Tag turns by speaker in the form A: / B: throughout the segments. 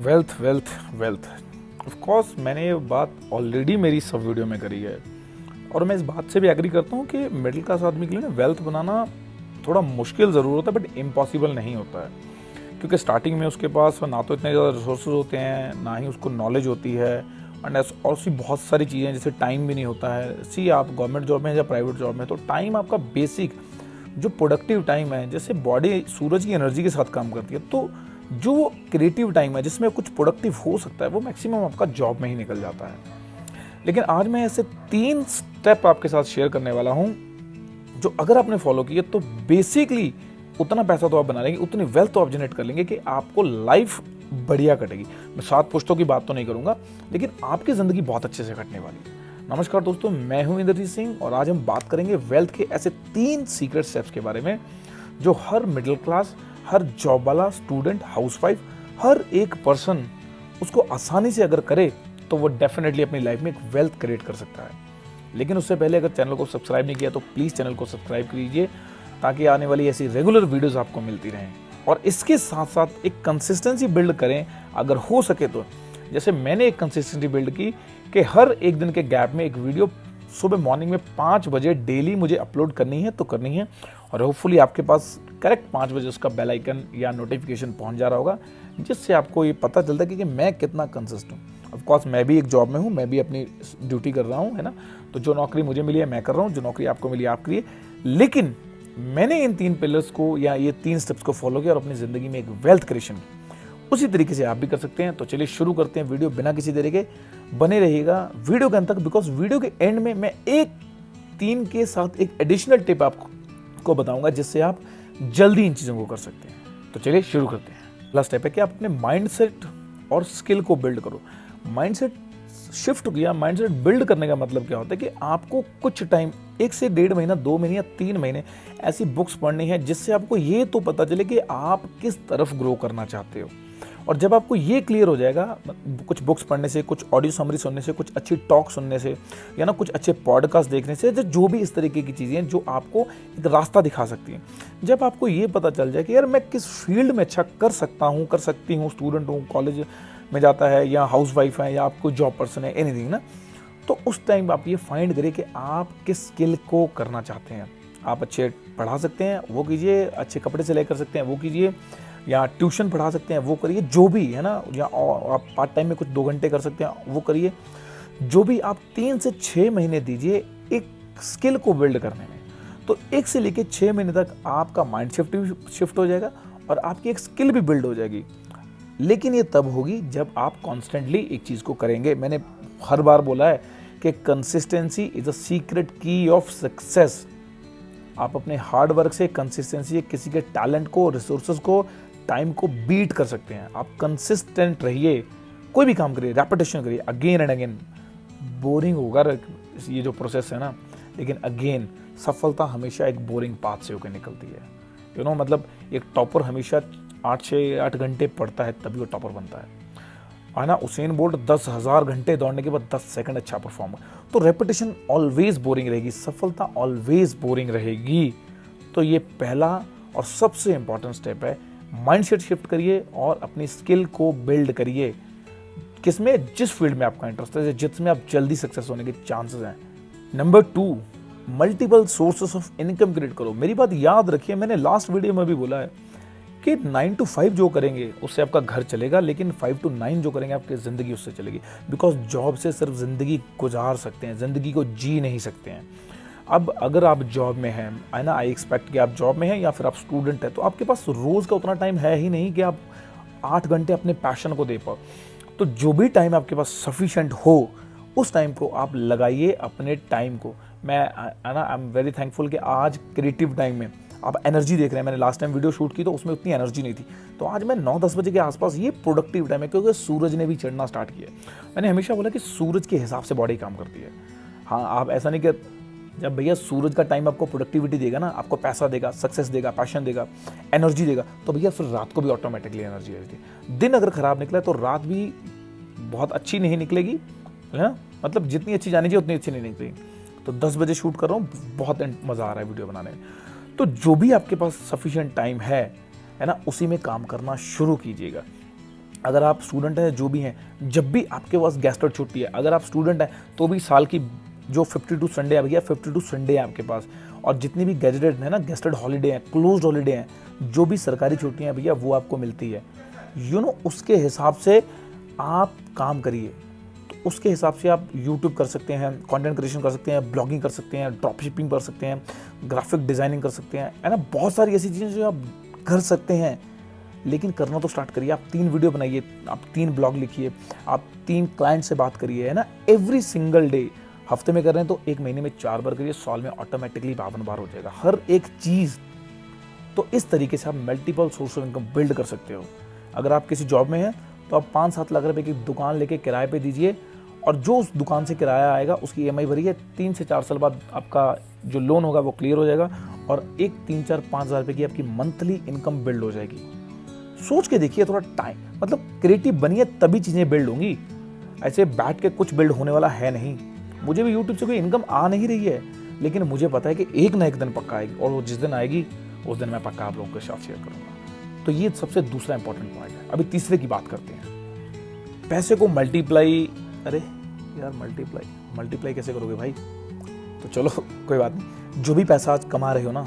A: Wealth wealth wealth of course मैंने ये बात ऑलरेडी मेरी सब वीडियो में करी है और मैं इस बात से भी एग्री करता हूँ कि मिडिल क्लास आदमी के लिए ना वेल्थ बनाना थोड़ा मुश्किल ज़रूर होता है बट इम्पॉसिबल नहीं होता है, क्योंकि स्टार्टिंग में उसके पास ना तो इतने ज़्यादा रिसोर्सेज होते हैं, ना ही उसको नॉलेज होती है एंड और सी बहुत सारी चीज़ें जैसे टाइम भी नहीं होता है। सी आप गवर्नमेंट जॉब में या प्राइवेट जॉब में तो टाइम आपका बेसिक जो प्रोडक्टिव टाइम है, जैसे बॉडी सूरज की एनर्जी के साथ काम करती है, तो जो क्रिएटिव टाइम है जिसमें कुछ प्रोडक्टिव हो सकता है वो मैक्सिमम आपका जॉब में ही निकल जाता है। लेकिन आज मैं ऐसे 3 स्टेप आपके साथ शेयर करने वाला हूं जो अगर आपने फॉलो किए तो बेसिकली उतना पैसा तो आप बना लेंगे, उतनी वेल्थ तो आप जनरेट कर लेंगे कि आपको लाइफ बढ़िया कटेगी। मैं 7 पुश्तों की बात तो नहीं करूंगा, लेकिन आपकी जिंदगी बहुत अच्छे से कटने वाली है। नमस्कार दोस्तों, मैं हूं इंद्रजीत सिंह और आज हम बात करेंगे वेल्थ के ऐसे 3 सीक्रेट स्टेप्स के बारे में जो हर मिडिल क्लास, हर जॉब वाला, स्टूडेंट, हाउसवाइफ, हर एक पर्सन उसको आसानी से अगर करे तो वो डेफिनेटली अपनी लाइफ में एक वेल्थ क्रिएट कर सकता है। लेकिन उससे पहले अगर चैनल को सब्सक्राइब नहीं किया तो प्लीज़ चैनल को सब्सक्राइब कीजिए ताकि आने वाली ऐसी रेगुलर वीडियोस आपको मिलती रहें। और इसके साथ साथ एक कंसिस्टेंसी बिल्ड करें अगर हो सके तो। जैसे मैंने एक कंसिस्टेंसी बिल्ड की कि हर एक दिन के गैप में एक वीडियो सुबह मॉर्निंग में 5 बजे डेली मुझे अपलोड करनी है तो करनी है, और होपफुली आपके पास करेक्ट 5 बजे उसका बेल आइकन या नोटिफिकेशन पहुंच जा रहा होगा, जिससे आपको ये पता चलता है कि मैं कितना कंसिस्ट हूँ। ऑफकोर्स मैं भी एक जॉब में हूँ, मैं भी अपनी ड्यूटी कर रहा हूँ, है ना। तो जो नौकरी मुझे मिली है मैं कर रहा हूँ, जो नौकरी आपको मिली आप करिए। लेकिन मैंने इन 3 पिलर्स को या ये 3 स्टेप्स को फॉलो किया और अपनी ज़िंदगी में एक वेल्थ क्रिएशन की। उसी तरीके से आप भी कर सकते हैं। तो चलिए शुरू करते हैं वीडियो, बिना किसी देरी के बने रहिएगा वीडियो के अंत तक, बिकॉज वीडियो के एंड में मैं एक 3 के साथ एक एडिशनल टिप आपको बताऊंगा जिससे आप जल्दी इन चीज़ों को कर सकते हैं। तो चलिए शुरू करते हैं। पहला स्टेप है कि आप अपने माइंडसेट और स्किल को बिल्ड करो। माइंडसेट शिफ्ट किया, माइंडसेट बिल्ड करने का मतलब क्या होता है कि आपको कुछ टाइम 1 से 1.5 महीना, 2 महीने या 3 महीने ऐसी बुक्स पढ़नी है जिससे आपको ये तो पता चले कि आप किस तरफ ग्रो करना चाहते हो। और जब आपको ये क्लियर हो जाएगा, कुछ बुक्स पढ़ने से, कुछ ऑडियो समरी सुनने से, कुछ अच्छी टॉक सुनने से या ना कुछ अच्छे पॉडकास्ट देखने से, जो भी इस तरीके की चीज़ें हैं जो आपको एक रास्ता दिखा सकती हैं, जब आपको ये पता चल जाए कि यार मैं किस फील्ड में अच्छा कर सकता हूँ, कर सकती हूँ, स्टूडेंट हूँ, कॉलेज में जाता है या हाउसवाइफ है या आपको जॉब पर्सन है, एनीथिंग ना, तो उस टाइम आप ये फाइंड करिए कि आप किस स्किल को करना चाहते हैं। आप अच्छे पढ़ा सकते हैं वो कीजिए, अच्छे कपड़े सिलाई कर सकते हैं वो कीजिए, या ट्यूशन पढ़ा सकते हैं वो करिए, जो भी है ना, या आप पार्ट टाइम में कुछ 2 घंटे कर सकते हैं वो करिए। जो भी आप 3 से 6 महीने दीजिए एक स्किल को बिल्ड करने में, तो 1 से लेकर 6 महीने तक आपका माइंड शिफ्ट हो जाएगा और आपकी एक स्किल भी बिल्ड हो जाएगी। लेकिन ये तब होगी जब आप कॉन्स्टेंटली एक चीज़ को करेंगे। मैंने हर बार बोला है कि कंसिस्टेंसी इज अ सीक्रेट की ऑफ सक्सेस। आप अपने हार्ड वर्क से कंसिस्टेंसी, किसी के टैलेंट को, रिसोर्सेज को, टाइम को बीट कर सकते हैं। आप कंसिस्टेंट रहिए, कोई भी काम करिए, रेपिटेशन करिए अगेन एंड अगेन। बोरिंग होगा ये जो प्रोसेस है ना, लेकिन अगेन सफलता हमेशा एक बोरिंग पाथ से होकर निकलती है। मतलब एक टॉपर हमेशा 8 घंटे पढ़ता है तभी वो टॉपर बनता है ना। उसेन बोल्ट 10,000 घंटे दौड़ने के बाद 10 सेकंड अच्छा परफॉर्म। तो रेपिटेशन ऑलवेज बोरिंग रहेगी, सफलता ऑलवेज बोरिंग रहेगी। तो ये पहला और सबसे इंपॉर्टेंट स्टेप है। माइंडसेट शिफ्ट करिए और अपनी स्किल को बिल्ड करिए। किसमें? जिस फील्ड में आपका इंटरेस्ट है, जिसमें आप जल्दी सक्सेस होने के चांसेस हैं। Number 2, multiple sources of income create करो। मेरी बात याद रखिए, मैंने लास्ट वीडियो में भी बोला है कि 9 to 5 जो करेंगे उससे आपका घर चलेगा, लेकिन 5 to 9 जो करेंगे आपकी ज़िंदगी उससे चलेगी। बिकॉज जॉब से सिर्फ ज़िंदगी गुजार सकते हैं, ज़िंदगी को जी नहीं सकते हैं। अब अगर आप जॉब में हैं, है ना, आई एक्सपेक्ट कि आप जॉब में हैं या फिर आप स्टूडेंट हैं, तो आपके पास रोज़ का उतना टाइम है ही नहीं कि आप 8 घंटे अपने पैशन को दे पाओ। तो जो भी टाइम आपके पास सफिशेंट हो उस टाइम को आप लगाइए अपने टाइम को। मैं है ना, आई एम वेरी थैंकफुल कि आज क्रिएटिव टाइम में आप एनर्जी देख रहे हैं। मैंने लास्ट टाइम वीडियो शूट की तो उसमें उतनी एनर्जी नहीं थी, तो आज मैं 9-10 बजे के आसपास, ये प्रोडक्टिव टाइम है क्योंकि सूरज ने भी चढ़ना स्टार्ट किया। मैंने हमेशा बोला कि सूरज के हिसाब से बॉडी काम करती है। हाँ, आप ऐसा नहीं कि जब भैया सूरज का टाइम आपको प्रोडक्टिविटी देगा ना, आपको पैसा देगा, सक्सेस देगा, पैशन देगा, एनर्जी देगा, तो भैया फिर रात को भी ऑटोमेटिकली एनर्जी आएगी। दिन अगर खराब निकला तो रात भी बहुत अच्छी नहीं निकलेगी, है ना, मतलब जितनी अच्छी जानी चाहिए उतनी अच्छी नहीं निकलेगी। तो 10 बजे शूट कर रहा हूँ, बहुत मज़ा आ रहा है वीडियो बनाने में। तो जो भी आपके पास सफिशिएंट टाइम है ना, उसी में काम करना शुरू कीजिएगा। अगर आप स्टूडेंट हैं, जो भी हैं, जब भी आपके पास गैस्टेड छुट्टी है, अगर आप स्टूडेंट हैं तो भी साल की जो 52 संडे है भैया, 52 संडे है आपके पास, और जितनी भी गैजेटेड है ना, गेस्टेड हॉलीडे हैं, क्लोज्ड हॉलीडे हैं, जो भी सरकारी छुट्टियां भैया वो आपको मिलती है, उसके हिसाब से आप काम करिए। तो उसके हिसाब से आप यूट्यूब कर सकते हैं, कंटेंट क्रिएशन कर सकते हैं, ब्लॉगिंग कर सकते हैं, ड्रॉप शिपिंग कर सकते हैं, ग्राफिक डिज़ाइनिंग कर सकते हैं, है ना, बहुत सारी ऐसी चीज़ें जो आप कर सकते हैं। लेकिन करना तो स्टार्ट करिए। आप 3 वीडियो बनाइए, आप 3 ब्लॉग लिखिए, आप 3 क्लाइंट से बात करिए, है ना, एवरी सिंगल डे। हफ्ते में कर रहे हैं तो 1 महीने में 4 बार करिए, साल में ऑटोमेटिकली 52 बार हो जाएगा हर एक चीज़। तो इस तरीके से आप multiple source of income build कर सकते हो। अगर आप किसी जॉब में हैं तो आप 5-7 लाख रुपए की दुकान लेके किराए पे दीजिए, और जो उस दुकान से किराया आएगा उसकी EMI भरिए। 3 से 4 साल बाद आपका जो लोन होगा वो क्लियर हो जाएगा, और 3-4-5 हज़ार रुपये की आपकी मंथली इनकम बिल्ड हो जाएगी। सोच के देखिए, थोड़ा टाइम, मतलब क्रिएटिव बनिए, तभी चीज़ें बिल्ड होंगी। ऐसे बैठ के कुछ बिल्ड होने वाला है नहीं। मुझे भी यूट्यूब से कोई इनकम आ नहीं रही है, लेकिन मुझे पता है कि एक ना एक दिन पक्का आएगी, और वो जिस दिन आएगी उस दिन मैं पक्का आप लोगों के साथ शेयर करूंगा। तो ये सबसे दूसरा इंपॉर्टेंट पॉइंट है। अभी तीसरे की बात करते हैं, पैसे को मल्टीप्लाई। अरे यार, मल्टीप्लाई कैसे करोगे भाई? तो चलो कोई बात नहीं, जो भी पैसा आज कमा रहे हो ना,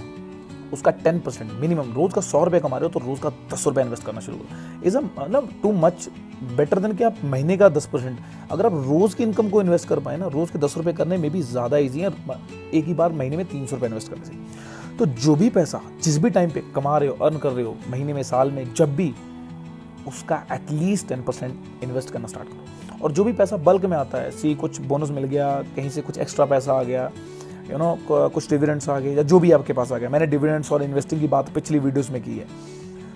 A: उसका 10% मिनिमम, रोज का 100 रुपये कमा रहे हो तो रोज का 10 रुपये इन्वेस्ट करना शुरू करो। इज मतलब टू मच बेटर देन कि आप महीने का 10%। अगर आप रोज की इनकम को इन्वेस्ट कर पाए ना, रोज के 10 रुपये करने में भी ज़्यादा ईजी है, एक ही बार महीने में 300 रुपये इन्वेस्ट करने से। तो जो भी पैसा जिस भी टाइम पे कमा रहे हो, अर्न कर रहे हो, महीने में, साल में, जब भी, उसका एटलीस्ट 10% इन्वेस्ट करना स्टार्ट करो। और जो भी पैसा बल्क में आता है, कुछ बोनस मिल गया, कहीं से कुछ एक्स्ट्रा पैसा आ गया, कुछ डिविडेंड्स आ गए, या जो भी आपके पास आ गया, मैंने डिविडेंड्स और इन्वेस्टिंग की बात पिछली वीडियोस में की है।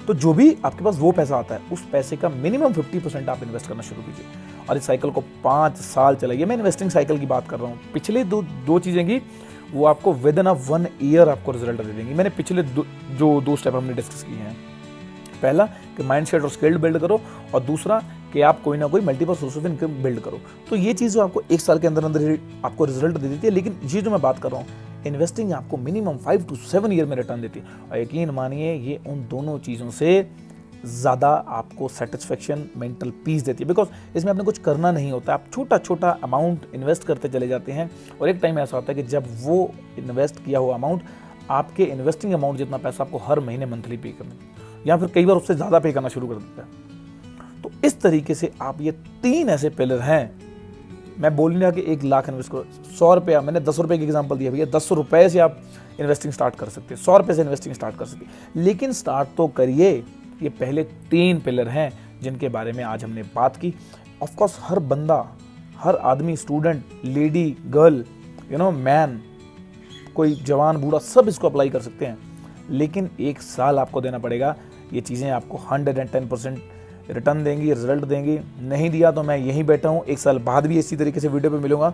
A: तो जो भी आपके पास वो पैसा आता है, उस पैसे का मिनिमम 50% आप इन्वेस्ट करना शुरू कीजिए, और इस साइकिल को 5 साल चलाइए। मैं इन्वेस्टिंग साइकिल की बात कर रहा हूँ। पिछले दो चीज़ें की, वो आपको विद इन 1 ईयर आपको रिजल्ट दे देंगी। मैंने पिछले जो 2 स्टेप हमने डिस्कस किए हैं, पहला कि माइंडसेट और स्किल बिल्ड करो, और दूसरा कि आप कोई ना कोई multiple source of income build करो। तो ये चीज़ जो आपको 1 साल के अंदर अंदर आपको रिजल्ट दे देती है। लेकिन ये जो मैं बात कर रहा हूँ, इन्वेस्टिंग आपको मिनिमम 5 to 7 ईयर में रिटर्न देती है। और यकीन मानिए, ये उन दोनों चीज़ों से ज़्यादा आपको सेटिस्फेक्शन, मेंटल पीस देती है। बिकॉज इसमें आपने कुछ करना नहीं होता, आप छोटा छोटा अमाउंट इन्वेस्ट करते चले जाते हैं, और एक टाइम ऐसा होता है कि जब वो इन्वेस्ट किया हुआ अमाउंट आपके इन्वेस्टिंग अमाउंट जितना पैसा आपको हर महीने मंथली पे करना, या फिर कई बार उससे ज़्यादा पे करना शुरू कर देता है। तो इस तरीके से आप, ये 3 ऐसे पिलर हैं। मैं बोल नहीं रहा कि 1 लाख इन्वेस्ट करो, 100 रुपया, मैंने 10 रुपये की एग्जांपल दिया भैया, 10 रुपये से आप इन्वेस्टिंग स्टार्ट कर सकते हैं, 100 रुपये से इन्वेस्टिंग स्टार्ट कर सकते हैं। लेकिन स्टार्ट तो करिए। ये पहले 3 पिलर हैं जिनके बारे में आज हमने बात की। ऑफकोर्स हर बंदा, हर आदमी, स्टूडेंट, लेडी, गर्ल, मैन, कोई जवान, बूढ़ा, सब इसको अप्लाई कर सकते हैं। लेकिन 1 साल आपको देना पड़ेगा। ये चीज़ें आपको 110% रिटर्न देंगी, रिजल्ट देंगी। नहीं दिया तो मैं यहीं बैठा हूँ, 1 साल बाद भी इसी तरीके से वीडियो पे मिलूंगा।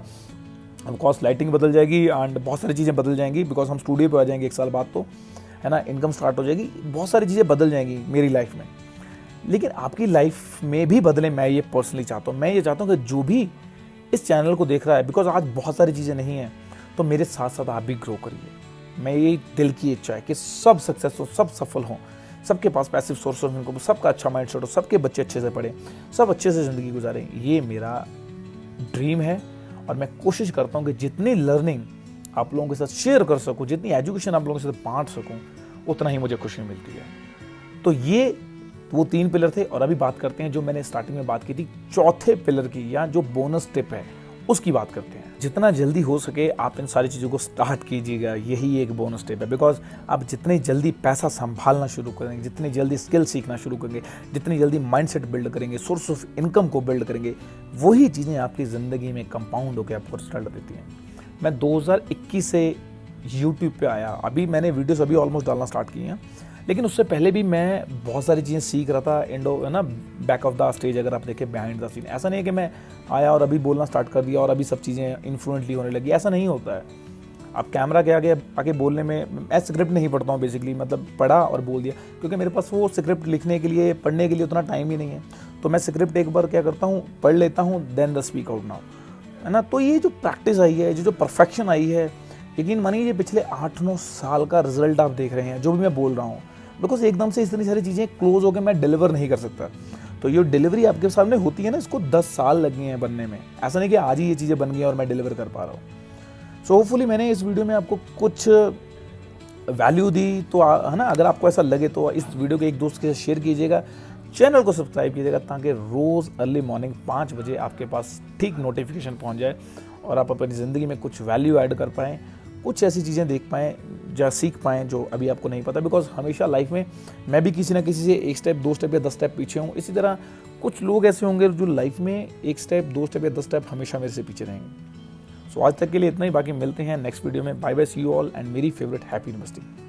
A: ऑफकोर्स लाइटिंग बदल जाएगी एंड बहुत सारी चीज़ें बदल जाएंगी, बिकॉज हम स्टूडियो पे आ जाएंगे 1 साल बाद, तो है ना, इनकम स्टार्ट हो जाएगी, बहुत सारी चीज़ें बदल जाएंगी मेरी लाइफ में। लेकिन आपकी लाइफ में भी बदले, मैं ये पर्सनली चाहता हूँ। मैं ये चाहता हूँ कि जो भी इस चैनल को देख रहा है, बिकॉज आज बहुत सारी चीज़ें नहीं हैं, तो मेरे साथ साथ आप भी ग्रो करिए। मैं ये दिल की इच्छा है कि सब सक्सेस हो, सब सफल हों, सबके पास पैसिव सोर्स ऑफ इनकम, सबका अच्छा माइंडसेट हो, सबके बच्चे अच्छे से पढ़ें, सब अच्छे से ज़िंदगी गुजारें। ये मेरा ड्रीम है, और मैं कोशिश करता हूँ कि जितनी लर्निंग आप लोगों के साथ शेयर कर सकूँ, जितनी एजुकेशन आप लोगों के साथ बांट सकूँ, उतना ही मुझे खुशी मिलती है। तो ये वो 3 पिलर थे। और अभी बात करते हैं जो मैंने स्टार्टिंग में बात की थी, चौथे पिलर की, या जो बोनस टिप है उसकी बात करते हैं। जितना जल्दी हो सके आप इन सारी चीज़ों को स्टार्ट कीजिएगा, यही एक बोनस टिप है। बिकॉज आप जितनी जल्दी पैसा संभालना शुरू करेंगे, जितनी जल्दी स्किल सीखना शुरू करेंगे, जितनी जल्दी माइंडसेट बिल्ड करेंगे, सोर्स ऑफ इनकम को बिल्ड करेंगे, वही चीज़ें आपकी ज़िंदगी में कंपाउंड होकर आपको रिजल्ट देती हैं। मैं 2021 से यूट्यूब पे आया, अभी मैंने वीडियोस अभी ऑलमोस्ट डालना स्टार्ट किए हैं, लेकिन उससे पहले भी मैं बहुत सारी चीज़ें सीख रहा था। है ना, बैक ऑफ द स्टेज, अगर आप देखें, बिहाइंड द सीन। ऐसा नहीं है कि मैं आया और अभी बोलना स्टार्ट कर दिया और अभी सब चीज़ें इन्फ्लुएंटली होने लगी, ऐसा नहीं होता है। आप कैमरा के आगे बोलने में, मैं स्क्रिप्ट नहीं पढ़ता हूँ बेसिकली, मतलब पढ़ा और बोल दिया, क्योंकि मेरे पास वो स्क्रिप्ट लिखने के लिए, पढ़ने के लिए उतना टाइम ही नहीं है। तो मैं स्क्रिप्ट एक बार क्या करता हूँ, पढ़ लेता हूँ, then the speak out now, है ना। तो ये जो प्रैक्टिस आई है, जो परफेक्शन आई है, यकीन मानिए ये पिछले 8-9 साल का रिजल्ट आप देख रहे हैं, जो भी मैं बोल रहा हूँ। बिकॉज एकदम से इतनी सारी चीज़ें क्लोज होकर मैं डिलीवर नहीं कर सकता। तो ये डिलीवरी आपके सामने होती है ना, इसको 10 साल लगे हैं बनने में। ऐसा नहीं कि आज ही ये चीज़ें बन गई हैं और मैं डिलीवर कर पा रहा हूँ। सो होपफुली मैंने इस वीडियो में आपको कुछ वैल्यू दी, तो है ना, अगर आपको ऐसा लगे तो इस वीडियो को एक दोस्त के साथ शेयर कीजिएगा, चैनल को सब्सक्राइब कीजिएगा, ताकि रोज़ अर्ली मॉर्निंग 5 बजे आपके पास ठीक नोटिफिकेशन पहुंच जाए और आप अपनी ज़िंदगी में कुछ वैल्यू ऐड कर पाएँ, कुछ ऐसी चीज़ें देख पाएँ या सीख पाएँ जो अभी आपको नहीं पता। बिकॉज हमेशा लाइफ में मैं भी किसी ना किसी से 1 स्टेप 2 स्टेप या 10 स्टेप पीछे हूँ। इसी तरह कुछ लोग ऐसे होंगे जो लाइफ में 1 स्टेप 2 स्टेप या 10 स्टेप हमेशा मेरे से पीछे रहेंगे। सो आज तक के लिए इतना ही, बाकी मिलते हैं नेक्स्ट वीडियो में। Bye bye, see you all and मेरी फेवरेट हैप्पी इन्वेस्टिंग।